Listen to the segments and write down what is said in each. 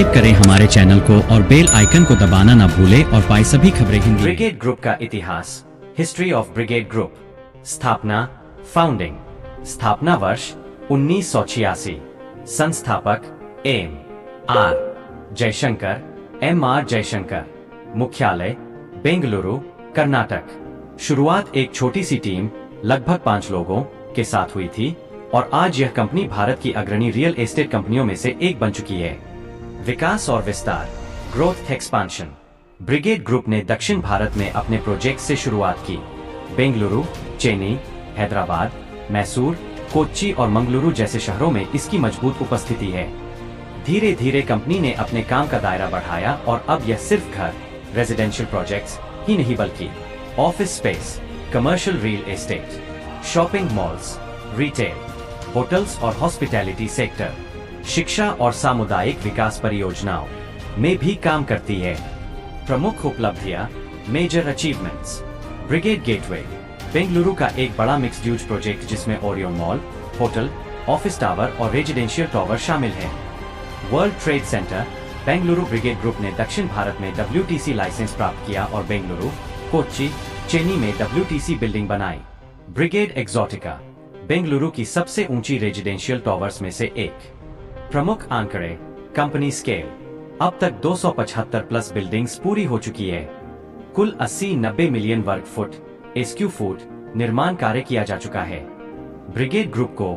Subscribe करें हमारे channel को और बेल आइकन को दबाना न भूलें और पाए सभी खबरें हिंदी। ब्रिगेड ग्रुप का इतिहास। History of Brigade Group. स्थापना, फाउंडिंग। स्थापना वर्ष 1986। संस्थापक M R Jaishankar, MR Jaishankar. मुख्यालय बेंगलुरु, कर्नाटक। शुरुआत एक छोटी सी टीम लगभग 5 लोगों के साथ हुई थी और आज यह कंपनी भारत की अग्रणी रियल एस्टेट कंपनियों में से एक बन चुकी है। विकास और विस्तार, ग्रोथ एक्सपांशन। ब्रिगेड ग्रुप ने दक्षिण भारत में अपने प्रोजेक्ट से शुरुआत की। बेंगलुरु, चेन्नई, हैदराबाद, मैसूर, कोच्चि और मंगलुरु जैसे शहरों में इसकी मजबूत उपस्थिति है। धीरे धीरे कंपनी ने अपने काम का दायरा बढ़ाया और अब यह सिर्फ घर, रेजिडेंशियल प्रोजेक्ट्स ही नहीं बल्कि office space, commercial real estate, shopping malls, retail, hotels और हॉस्पिटैलिटी सेक्टर, शिक्षा और सामुदायिक विकास परियोजनाओं में भी काम करती है। प्रमुख उपलब्धियां, major achievements. Brigade Gateway Bengaluru का एक बड़ा मिक्स्ड यूज प्रोजेक्ट जिसमें Orion mall, hotel, office tower और रेजिडेंशियल टावर शामिल है। World Trade Center Bengaluru. Brigade Group ने दक्षिण भारत में WTC लाइसेंस प्राप्त किया और बेंगलुरु, कोच्चि, चेन्नई में WTC बिल्डिंग बनाई। ब्रिगेड एक्सोटिका बेंगलुरु की सबसे ऊंची रेजिडेंशियल टावर्स में से एक। प्रमुख आंकड़े, कंपनी स्केल। अब तक 275 प्लस बिल्डिंग्स पूरी हो चुकी है। कुल 80-90 मिलियन वर्ग फुट SQ फुट निर्माण कार्य किया जा चुका है। ब्रिगेड ग्रुप को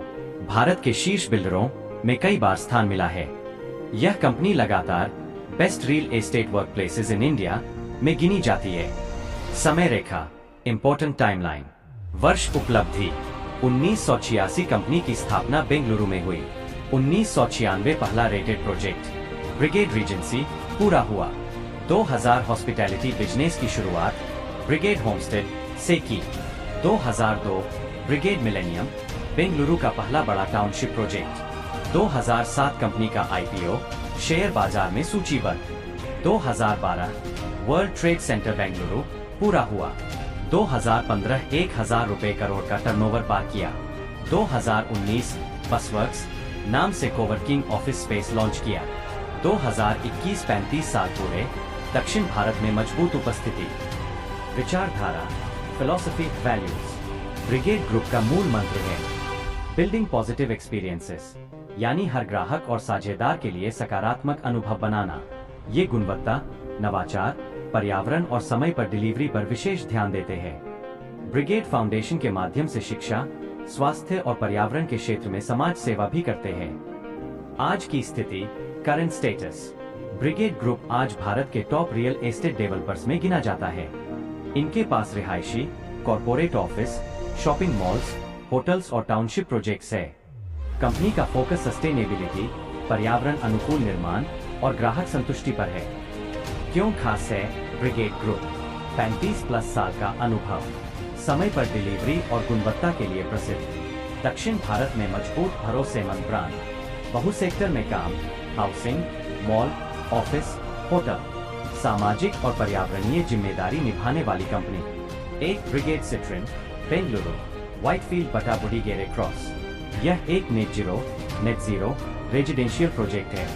भारत के शीर्ष बिल्डरों में कई बार स्थान मिला है। यह कंपनी लगातार best real estate work places in India में गिनी जाती है। समय रेखा, इंपॉर्टेंट टाइमलाइन। वर्ष उपलब्धि 1986 कंपनी की स्थापना बेंगलुरु में हुई। 1996 पहला रेटेड प्रोजेक्ट ब्रिगेड रीजेंसी पूरा हुआ। 2000 हॉस्पिटैलिटी बिजनेस की शुरुआत ब्रिगेड होमस्टेड से की। 2002 ब्रिगेड मिलेनियम बेंगलुरु का पहला बड़ा टाउनशिप प्रोजेक्ट। 2007 कंपनी का IPO शेयर बाजार में सूचीबद्ध। 2012 वर्ल्ड ट्रेड सेंटर बेंगलुरु पूरा हुआ। 2015 1000 रुपए करोड़ का टर्नओवर पार किया। 2019 बसवर्क्स नाम से कोवर्किंग ऑफिस स्पेस लॉन्च किया। 2021 35 साल पूरे, दक्षिण भारत में मजबूत उपस्थिति। विचारधारा, फिलॉसफी, वैल्यूज। ब्रिगेड ग्रुप का मूल मंत्र है बिल्डिंग पॉजिटिव एक्सपीरियंसेस, यानी हर ग्राहक और साझेदार के लिए सकारात्मक अनुभव बनाना। ये गुणवत्ता, नवाचार, पर्यावरण और समय पर डिलीवरी पर विशेष ध्यान देते हैं। ब्रिगेड फाउंडेशन के माध्यम से शिक्षा, स्वास्थ्य और पर्यावरण के क्षेत्र में समाज सेवा भी करते हैं। आज की स्थिति, करंट स्टेटस। ब्रिगेड ग्रुप आज भारत के टॉप रियल एस्टेट डेवलपर्स में गिना जाता है। इनके पास रिहायशी, corporate office, shopping malls, hotels और टाउनशिप प्रोजेक्ट्स है। कंपनी का फोकस सस्टेनेबिलिटी, पर्यावरण अनुकूल निर्माण और ग्राहक संतुष्टि पर है। क्यों खास है ब्रिगेड ग्रुप? 35 प्लस साल का अनुभव, समय पर डिलीवरी और गुणवत्ता के लिए प्रसिद्ध, दक्षिण भारत में मजबूत भरोसेमंद ब्रांड, बहुसेक्टर में काम, हाउसिंग, मॉल, ऑफिस, होटल, सामाजिक और पर्यावरणीय जिम्मेदारी निभाने वाली कंपनी। एक ब्रिगेड सिट्रिन बेंगलुरु, व्हाइटफील्ड बटा बुडीगेरे क्रॉस। यह एक नेट जीरो रेजिडेंशियल प्रोजेक्ट है,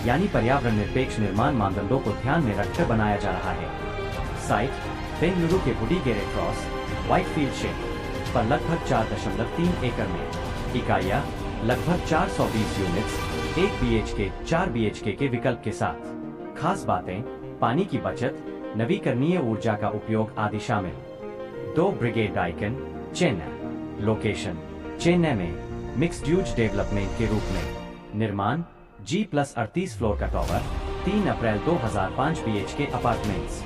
यानी पर्यावरण निरपेक्ष निर्माण मानदंडों को ध्यान में रखकर बनाया जा रहा है। साइट बेंगलुरु के बुडीगेरे क्रॉस, व्हाइटफील्ड क्षेत्र पर लगभग 4.3 एकड़ में। इकाइयां लगभग 420 यूनिट्स, 1 BHK 4 BHK के विकल्प के साथ। खास बातें, पानी की बचत, नवीकरणीय ऊर्जा का उपयोग आदि शामिल। 2 brigade icon, Chennai. Location Chennai में मिक्स्ड यूज डेवलपमेंट के रूप में। निर्माण G+38 फ्लोर का टावर। 3 अप्रैल 2005 BHK अपार्टमेंट्स।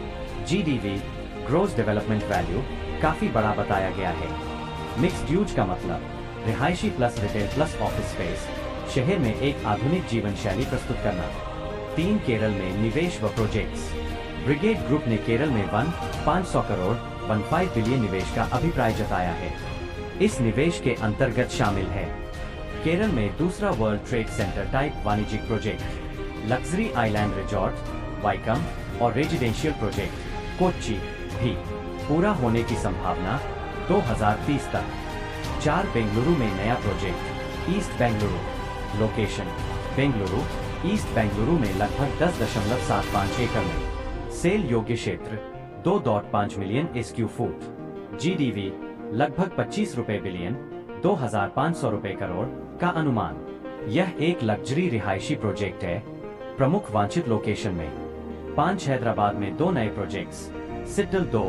GDV ग्रोस डेवलपमेंट वैल्यू काफी बड़ा बताया गया है। मिक्स्ड यूज का मतलब रिहायशी plus retail plus office space, शहर में एक आधुनिक जीवन शैली प्रस्तुत करना। 3 केरल में निवेश व प्रोजेक्ट्स। ब्रिगेड ग्रुप ने केरल में 500 करोड़ 15 बिलियन निवेश का अभिप्राय जताया है। इस निवेश के अंतर्गत शामिल है केरल में दूसरा वर्ल्ड ट्रेड सेंटर टाइप वाणिज्यिक प्रोजेक्ट, लग्जरी आइलैंड रिजॉर्ट, वाइकम और रेजिडेंशियल प्रोजेक्ट कोच्चि भी पूरा होने की संभावना 2030 तक। 4 बेंगलुरु में नया project, east Bengaluru. Location Bengaluru, east Bengaluru में लगभग 10.75 एकड़ में। सेल योग्य क्षेत्र 2.5 मिलियन स्क्वायर फुट। जीडीवी लगभग 25 रुपए बिलियन 2500 रुपए करोड़ का अनुमान। यह एक लग्जरी रिहायशी प्रोजेक्ट है। प्रमुख वांछित लोकेशन में 5 हैदराबाद में 2 नए प्रोजेक्ट्स, सिडल 2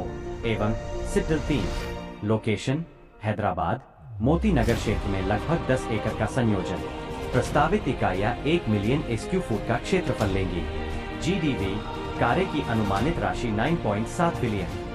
एवं सिडल 3। लोकेशन हैदराबाद मोती नगर क्षेत्र में लगभग 10 एकड़ का संयोजन। प्रस्तावित इकाइयां 1 मिलियन स्क्वायर फुट का क्षेत्रफल लेंगी। जीडीवी कार्य की अनुमानित राशि 9.7 बिलियन।